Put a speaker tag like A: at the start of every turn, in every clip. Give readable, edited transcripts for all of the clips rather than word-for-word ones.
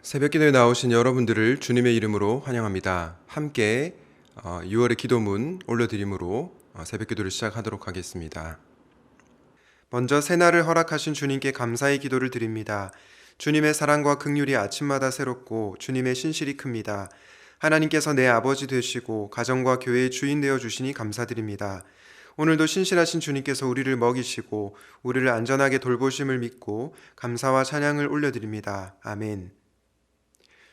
A: 새벽기도에 나오신 여러분들을 주님의 이름으로 환영합니다. 함께 6월의 기도문 올려드림으로 새벽기도를 시작하도록 하겠습니다. 먼저 새날을 허락하신 주님께 감사의 기도를 드립니다. 주님의 사랑과 긍휼이 아침마다 새롭고 주님의 신실이 큽니다. 하나님께서 내 아버지 되시고 가정과 교회의 주인 되어 주시니 감사드립니다. 오늘도 신실하신 주님께서 우리를 먹이시고 우리를 안전하게 돌보심을 믿고 감사와 찬양을 올려드립니다. 아멘.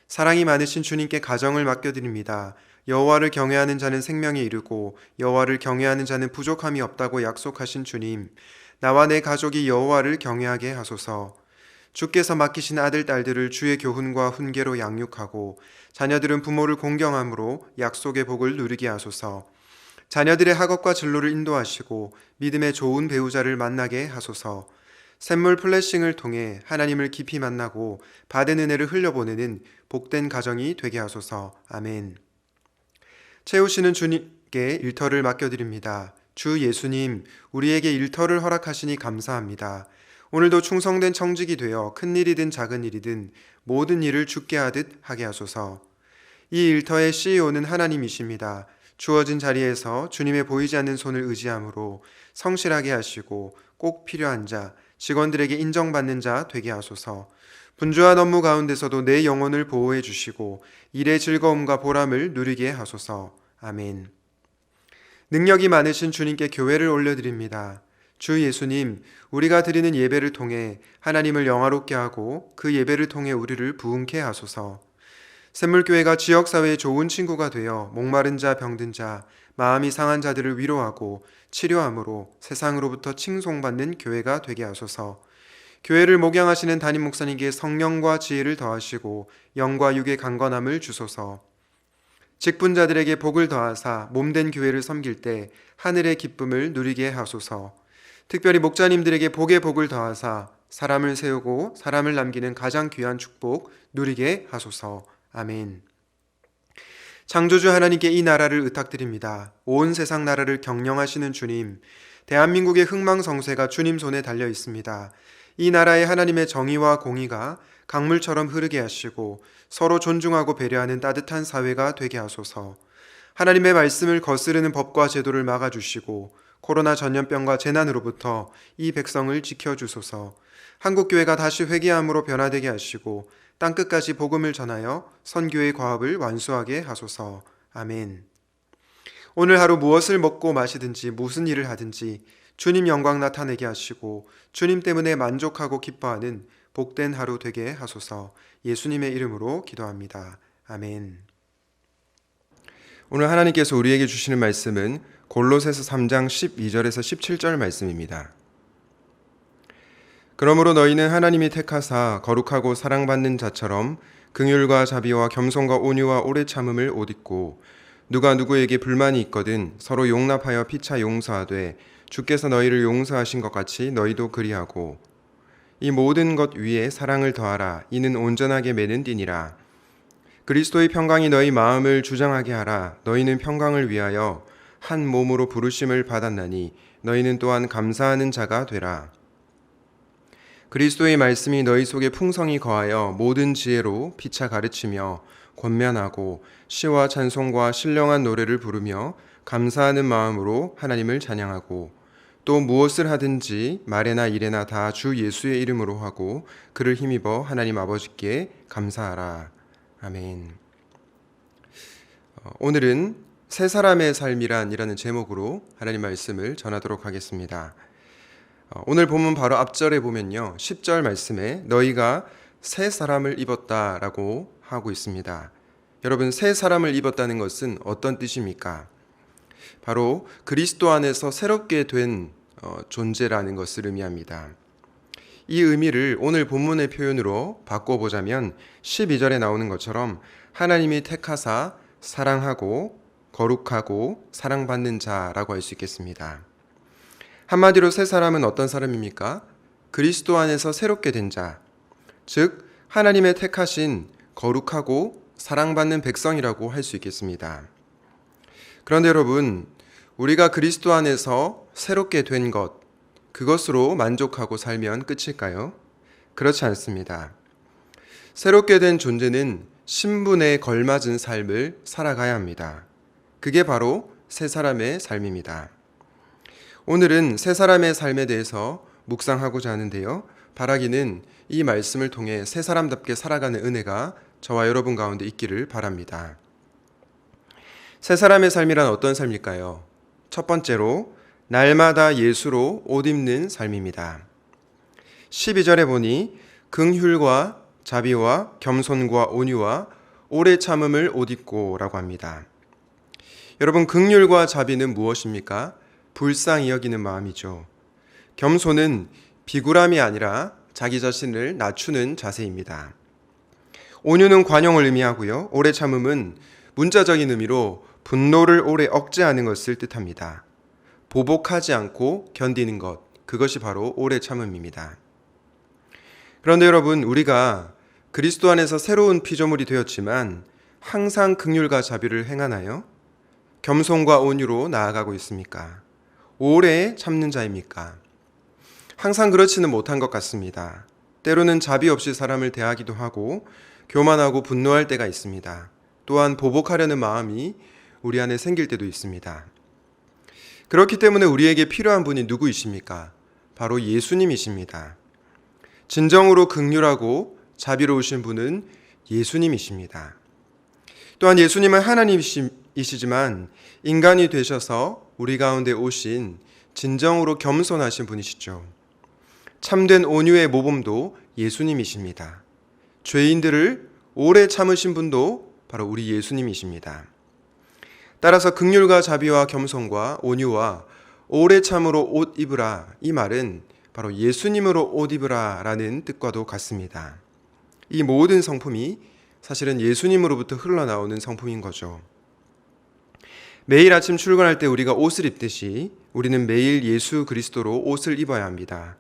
A: 사랑이 많으신 주님께 가정을 맡겨드립니다. 여호와를 경외하는 자는 생명에 이르고 여호와를 경외하는 자는 부족함이 없다고 약속하신 주님, 나와 내 가족이 여호와를 경외하게 하소서. 주께서 맡기신 아들 딸들을 주의 교훈과 훈계로 양육하고 자녀들은 부모를 공경함으로 약속의 복을 누리게 하소서. 자녀들의 학업과 진로를 인도하시고 믿음의 좋은 배우자를 만나게 하소서. 샘물 플래싱을 통해 하나님을 깊이 만나고 받은 은혜를 흘려보내는 복된 가정이 되게 하소서. 아멘. 채우시는 주님께 일터를 맡겨드립니다. 주 예수님, 우리에게 일터를 허락하시니 감사합니다. 오늘도 충성된 청직이 되어 큰 일이든 작은 일이든 모든 일을 주께 하듯 하게 하소서. 이 일터의 CEO는 하나님이십니다. 주어진 자리에서 주님의 보이지 않는 손을 의지함으로 성실하게 하시고 꼭 필요한 자, 직원들에게 인정받는 자 되게 하소서. 분주한 업무 가운데서도 내 영혼을 보호해 주시고 일의 즐거움과 보람을 누리게 하소서. 아멘. 능력이 많으신 주님께 교회를 올려드립니다. 주 예수님, 우리가 드리는 예배를 통해 하나님을 영화롭게 하고 그 예배를 통해 우리를 부흥케 하소서. 샘물교회가 지역사회의 좋은 친구가 되어 목마른 자, 병든 자, 마음이 상한 자들을 위로하고 치료함으로 세상으로부터 칭송받는 교회가 되게 하소서. 교회를 목양하시는 담임 목사님께 성령과 지혜를 더하시고 영과 육의 강건함을 주소서. 직분자들에게 복을 더하사 몸된 교회를 섬길 때 하늘의 기쁨을 누리게 하소서. 특별히 목자님들에게 복의 복을 더하사 사람을 세우고 사람을 남기는 가장 귀한 축복 누리게 하소서. 아멘. 창조주 하나님께 이 나라를 의탁드립니다. 온 세상 나라를 경영하시는 주님, 대한민국의 흥망성쇠가 주님 손에 달려 있습니다. 이 나라에 하나님의 정의와 공의가 강물처럼 흐르게 하시고 서로 존중하고 배려하는 따뜻한 사회가 되게 하소서. 하나님의 말씀을 거스르는 법과 제도를 막아주시고 코로나 전염병과 재난으로부터 이 백성을 지켜주소서. 한국교회가 다시 회개함으로 변화되게 하시고 땅끝까지 복음을 전하여 선교의 과업을 완수하게 하소서. 아멘. 오늘 하루 무엇을 먹고 마시든지 무슨 일을 하든지 주님 영광 나타내게 하시고 주님 때문에 만족하고 기뻐하는 복된 하루 되게 하소서. 예수님의 이름으로 기도합니다. 아멘. 오늘 하나님께서 우리에게 주시는 말씀은 골로새서 3장 12절에서 17절 말씀입니다. 그러므로 너희는 하나님이 택하사 거룩하고 사랑받는 자처럼 긍휼과 자비와 겸손과 온유와 오래 참음을 옷 입고 누가 누구에게 불만이 있거든 서로 용납하여 피차 용서하되 주께서 너희를 용서하신 것 같이 너희도 그리하고 이 모든 것 위에 사랑을 더하라. 이는 온전하게 매는 띠니라. 그리스도의 평강이 너희 마음을 주장하게 하라. 너희는 평강을 위하여 한 몸으로 부르심을 받았나니 너희는 또한 감사하는 자가 되라. 그리스도의 말씀이 너희 속에 풍성히 거하여 모든 지혜로 피차 가르치며 권면하고 시와 찬송과 신령한 노래를 부르며 감사하는 마음으로 하나님을 찬양하고 또 무엇을 하든지 말에나 일에나 다 주 예수의 이름으로 하고 그를 힘입어 하나님 아버지께 감사하라. 아멘. 오늘은 새 사람의 삶이란이라는 제목으로 하나님 말씀을 전하도록 하겠습니다. 오늘 본문 바로 앞절에 보면요, 10절 말씀에 너희가 새 사람을 입었다라고 하고 있습니다. 여러분, 새 사람을 입었다는 것은 어떤 뜻입니까? 바로 그리스도 안에서 새롭게 된 존재라는 것을 의미합니다. 이 의미를 오늘 본문의 표현으로 바꿔보자면 12절에 나오는 것처럼 하나님이 택하사 사랑하고 거룩하고 사랑받는 자라고 할 수 있겠습니다. 한마디로 새 사람은 어떤 사람입니까? 그리스도 안에서 새롭게 된 자, 즉 하나님의 택하신 거룩하고 사랑받는 백성이라고 할 수 있겠습니다. 그런데 여러분, 우리가 그리스도 안에서 새롭게 된 것, 그것으로 만족하고 살면 끝일까요? 그렇지 않습니다. 새롭게 된 존재는 신분에 걸맞은 삶을 살아가야 합니다. 그게 바로 새 사람의 삶입니다. 오늘은 새 사람의 삶에 대해서 묵상하고자 하는데요. 바라기는 이 말씀을 통해 새 사람답게 살아가는 은혜가 저와 여러분 가운데 있기를 바랍니다. 새 사람의 삶이란 어떤 삶일까요? 첫 번째로 날마다 예수로 옷 입는 삶입니다. 12절에 보니 긍휼과 자비와 겸손과 온유와 오래 참음을 옷 입고 라고 합니다. 여러분, 긍휼과 자비는 무엇입니까? 불쌍히 여기는 마음이죠. 겸손은 비굴함이 아니라 자기 자신을 낮추는 자세입니다. 온유는 관용을 의미하고요. 오래 참음은 문자적인 의미로 분노를 오래 억제하는 것을 뜻합니다. 보복하지 않고 견디는 것, 그것이 바로 오래 참음입니다. 그런데 여러분, 우리가 그리스도 안에서 새로운 피조물이 되었지만 항상 긍휼과 자비를 행하나요? 겸손과 온유로 나아가고 있습니까? 오래 참는 자입니까? 항상 그렇지는 못한 것 같습니다. 때로는 자비 없이 사람을 대하기도 하고 교만하고 분노할 때가 있습니다. 또한 보복하려는 마음이 우리 안에 생길 때도 있습니다. 그렇기 때문에 우리에게 필요한 분이 누구이십니까? 바로 예수님이십니다. 진정으로 긍휼하고 자비로우신 분은 예수님이십니다. 또한 예수님은 하나님이시지만 인간이 되셔서 우리 가운데 오신 진정으로 겸손하신 분이시죠. 참된 온유의 모범도 예수님이십니다. 죄인들을 오래 참으신 분도 바로 우리 예수님이십니다. 따라서 긍휼과 자비와 겸손과 온유와 오래 참으로 옷 입으라, 이 말은 바로 예수님으로 옷 입으라 라는 뜻과도 같습니다. 이 모든 성품이 사실은 예수님으로부터 흘러나오는 성품인 거죠. 매일 아침 출근할 때 우리가 옷을 입듯이 우리는 매일 예수 그리스도로 옷을 입어야 합니다.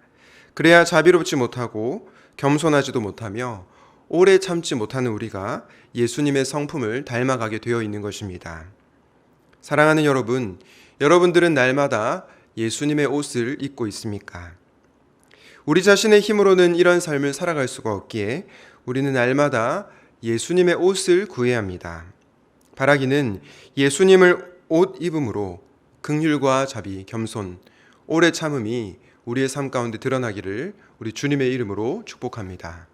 A: 그래야 자비롭지 못하고 겸손하지도 못하며 오래 참지 못하는 우리가 예수님의 성품을 닮아가게 되어 있는 것입니다. 사랑하는 여러분, 여러분들은 날마다 예수님의 옷을 입고 있습니까? 우리 자신의 힘으로는 이런 삶을 살아갈 수가 없기에 우리는 날마다 예수님의 옷을 구해야 합니다. 바라기는 예수님을 옷 입음으로 긍휼과 자비, 겸손, 오래 참음이 우리의 삶 가운데 드러나기를 우리 주님의 이름으로 축복합니다.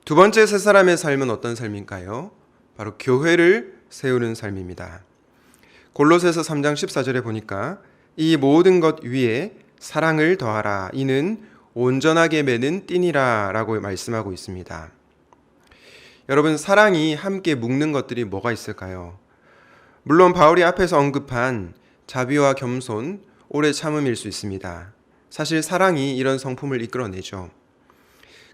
A: 두 번째 새 사람의 삶은 어떤 삶일까요? 바로 교회를 세우는 삶입니다. 골로새서 3장 14절에 보니까 이 모든 것 위에 사랑을 더하라, 이는 온전하게 매는 띠니라 라고 말씀하고 있습니다. 여러분, 사랑이 함께 묶는 것들이 뭐가 있을까요? 물론 바울이 앞에서 언급한 자비와 겸손, 오래 참음일 수 있습니다. 사실 사랑이 이런 성품을 이끌어내죠.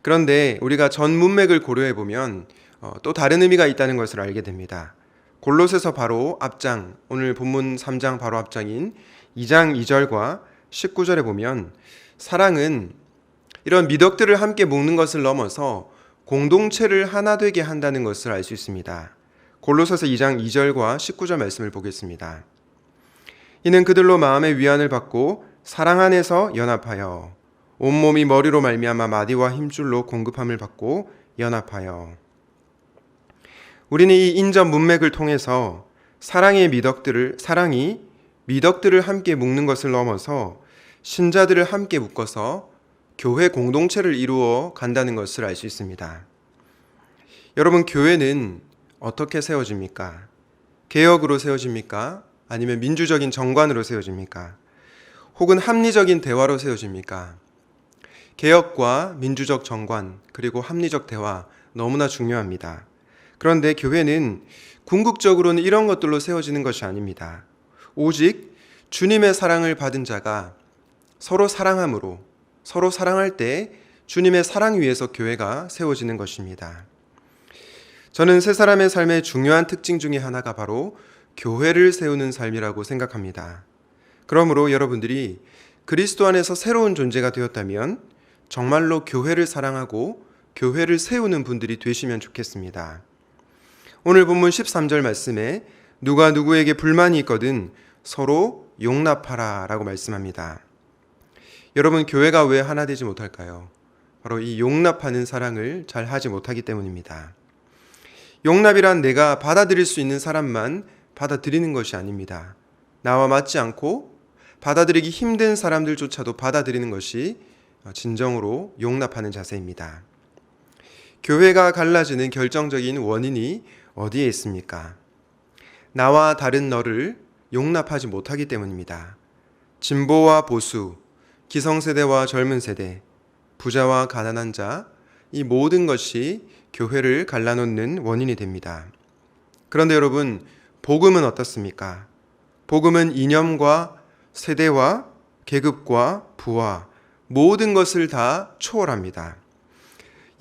A: 그런데 우리가 전 문맥을 고려해 보면 또 다른 의미가 있다는 것을 알게 됩니다. 골로새서 바로 앞장, 오늘 본문 3장 바로 앞장인 2장 2절과 19절에 보면 사랑은 이런 미덕들을 함께 묶는 것을 넘어서 공동체를 하나 되게 한다는 것을 알 수 있습니다. 골로새서 2장 2절과 19절 말씀을 보겠습니다. 이는 그들로 마음의 위안을 받고 사랑 안에서 연합하여 온몸이 머리로 말미암아 마디와 힘줄로 공급함을 받고 연합하여. 우리는 이 인접 문맥을 통해서 사랑이 미덕들을 함께 묶는 것을 넘어서 신자들을 함께 묶어서 교회 공동체를 이루어 간다는 것을 알 수 있습니다. 여러분, 교회는 어떻게 세워집니까? 개혁으로 세워집니까? 아니면 민주적인 정관으로 세워집니까? 혹은 합리적인 대화로 세워집니까? 개혁과 민주적 정관, 그리고 합리적 대화, 너무나 중요합니다. 그런데 교회는 궁극적으로는 이런 것들로 세워지는 것이 아닙니다. 오직 주님의 사랑을 받은 자가 서로 사랑함으로, 서로 사랑할 때 주님의 사랑 위에서 교회가 세워지는 것입니다. 저는 새 사람의 삶의 중요한 특징 중에 하나가 바로 교회를 세우는 삶이라고 생각합니다. 그러므로 여러분들이 그리스도 안에서 새로운 존재가 되었다면 정말로 교회를 사랑하고 교회를 세우는 분들이 되시면 좋겠습니다. 오늘 본문 13절 말씀에 누가 누구에게 불만이 있거든 서로 용납하라 라고 말씀합니다. 여러분, 교회가 왜 하나 되지 못할까요? 바로 이 용납하는 사랑을 잘 하지 못하기 때문입니다. 용납이란 내가 받아들일 수 있는 사람만 받아들이는 것이 아닙니다. 나와 맞지 않고 받아들이기 힘든 사람들조차도 받아들이는 것이 진정으로 용납하는 자세입니다. 교회가 갈라지는 결정적인 원인이 어디에 있습니까? 나와 다른 너를 용납하지 못하기 때문입니다. 진보와 보수, 기성세대와 젊은 세대, 부자와 가난한 자, 이 모든 것이 교회를 갈라놓는 원인이 됩니다. 그런데 여러분, 복음은 어떻습니까? 복음은 이념과 세대와 계급과 부와 모든 것을 다 초월합니다.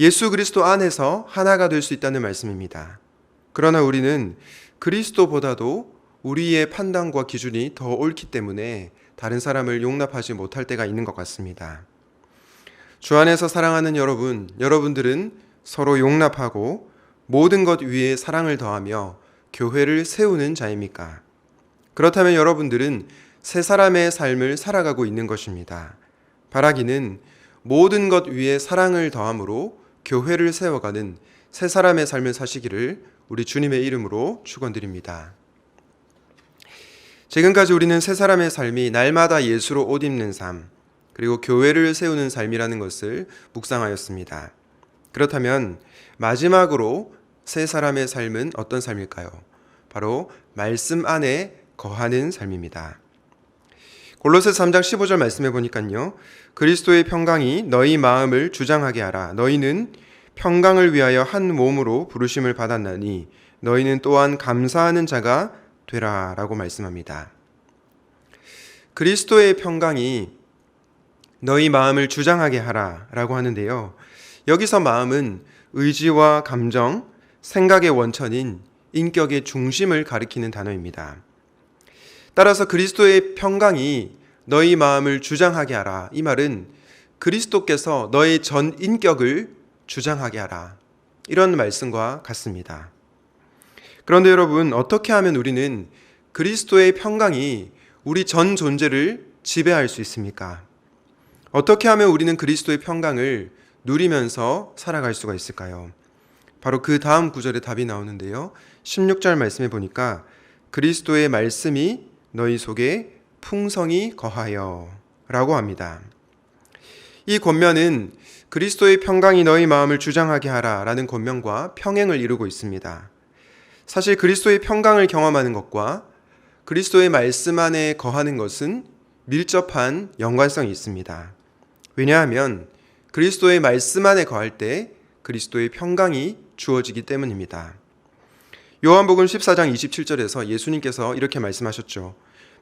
A: 예수 그리스도 안에서 하나가 될 수 있다는 말씀입니다. 그러나 우리는 그리스도보다도 우리의 판단과 기준이 더 옳기 때문에 다른 사람을 용납하지 못할 때가 있는 것 같습니다. 주 안에서 사랑하는 여러분들은 서로 용납하고 모든 것 위에 사랑을 더하며 교회를 세우는 자입니까? 그렇다면 여러분들은 새 사람의 삶을 살아가고 있는 것입니다. 바라기는 모든 것 위에 사랑을 더함으로 교회를 세워가는 새 사람의 삶을 사시기를 우리 주님의 이름으로 축원드립니다. 지금까지 우리는 새 사람의 삶이 날마다 예수로 옷 입는 삶, 그리고 교회를 세우는 삶이라는 것을 묵상하였습니다. 그렇다면 마지막으로 새 사람의 삶은 어떤 삶일까요? 바로 말씀 안에 거하는 삶입니다. 골로새서 3장 15절 말씀해 보니까요. 그리스도의 평강이 너희 마음을 주장하게 하라. 너희는 평강을 위하여 한 몸으로 부르심을 받았나니 너희는 또한 감사하는 자가 되라 라고 말씀합니다. 그리스도의 평강이 너희 마음을 주장하게 하라 라고 하는데요. 여기서 마음은 의지와 감정, 생각의 원천인 인격의 중심을 가리키는 단어입니다. 따라서 그리스도의 평강이 너희 마음을 주장하게 하라. 이 말은 그리스도께서 너의 전 인격을 주장하게 하라. 이런 말씀과 같습니다. 그런데 여러분, 어떻게 하면 우리는 그리스도의 평강이 우리 전 존재를 지배할 수 있습니까? 어떻게 하면 우리는 그리스도의 평강을 누리면서 살아갈 수가 있을까요? 바로 그 다음 구절에 답이 나오는데요. 16절 말씀해 보니까 그리스도의 말씀이 너희 속에 풍성히 거하여 라고 합니다. 이 권면은 그리스도의 평강이 너희 마음을 주장하게 하라 라는 권면과 평행을 이루고 있습니다. 사실 그리스도의 평강을 경험하는 것과 그리스도의 말씀 안에 거하는 것은 밀접한 연관성이 있습니다. 왜냐하면 그리스도의 말씀 안에 거할 때 그리스도의 평강이 주어지기 때문입니다. 요한복음 14장 27절에서 예수님께서 이렇게 말씀하셨죠.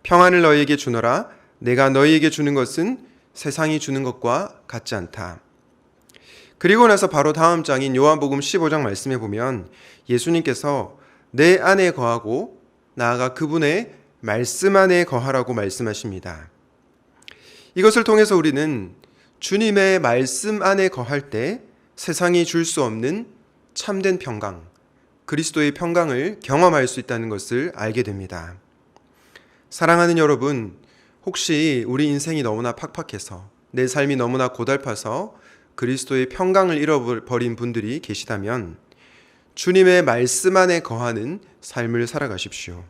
A: 평안을 너희에게 주노라. 내가 너희에게 주는 것은 세상이 주는 것과 같지 않다. 그리고 나서 바로 다음 장인 요한복음 15장 말씀해 보면 예수님께서 내 안에 거하고 나아가 그분의 말씀 안에 거하라고 말씀하십니다. 이것을 통해서 우리는 주님의 말씀 안에 거할 때 세상이 줄 수 없는 참된 평강, 그리스도의 평강을 경험할 수 있다는 것을 알게 됩니다. 사랑하는 여러분, 혹시 우리 인생이 너무나 팍팍해서 내 삶이 너무나 고달파서 그리스도의 평강을 잃어버린 분들이 계시다면 주님의 말씀 안에 거하는 삶을 살아가십시오.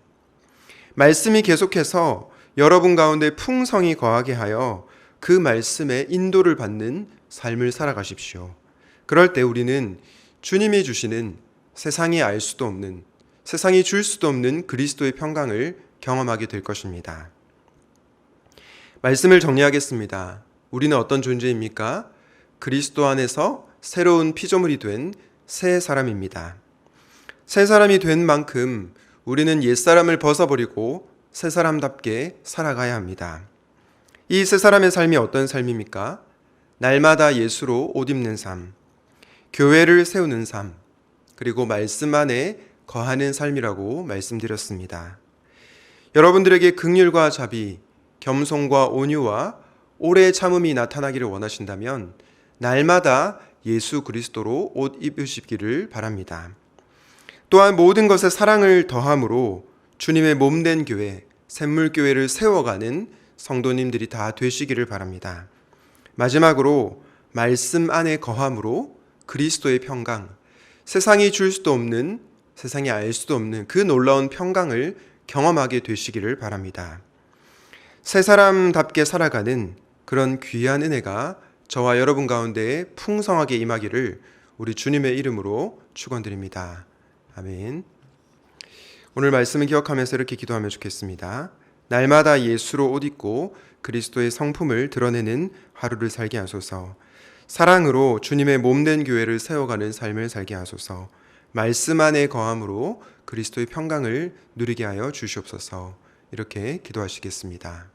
A: 말씀이 계속해서 여러분 가운데 풍성히 거하게 하여 그 말씀의 인도를 받는 삶을 살아가십시오. 그럴 때 우리는 주님이 주시는 세상이 알 수도 없는, 세상이 줄 수도 없는 그리스도의 평강을 경험하게 될 것입니다. 말씀을 정리하겠습니다. 우리는 어떤 존재입니까? 그리스도 안에서 새로운 피조물이 된 새 사람입니다. 새 사람이 된 만큼 우리는 옛사람을 벗어버리고 새 사람답게 살아가야 합니다. 이 새 사람의 삶이 어떤 삶입니까? 날마다 예수로 옷 입는 삶, 교회를 세우는 삶, 그리고 말씀 안에 거하는 삶이라고 말씀드렸습니다. 여러분들에게 긍휼과 자비, 겸손과 온유와 오래 참음이 나타나기를 원하신다면 날마다 예수 그리스도로 옷 입으시기를 바랍니다. 또한 모든 것에 사랑을 더함으로 주님의 몸된 교회, 샘물교회를 세워가는 성도님들이 다 되시기를 바랍니다. 마지막으로 말씀 안에 거함으로 그리스도의 평강, 세상이 줄 수도 없는, 세상이 알 수도 없는 그 놀라운 평강을 경험하게 되시기를 바랍니다. 새 사람답게 살아가는 그런 귀한 은혜가 저와 여러분 가운데 풍성하게 임하기를 우리 주님의 이름으로 축원드립니다. 아멘. 오늘 말씀을 기억하면서 이렇게 기도하면 좋겠습니다. 날마다 예수로 옷 입고 그리스도의 성품을 드러내는 하루를 살게 하소서. 사랑으로 주님의 몸된 교회를 세워가는 삶을 살게 하소서. 말씀 안에 거함으로 그리스도의 평강을 누리게 하여 주시옵소서. 이렇게 기도하시겠습니다.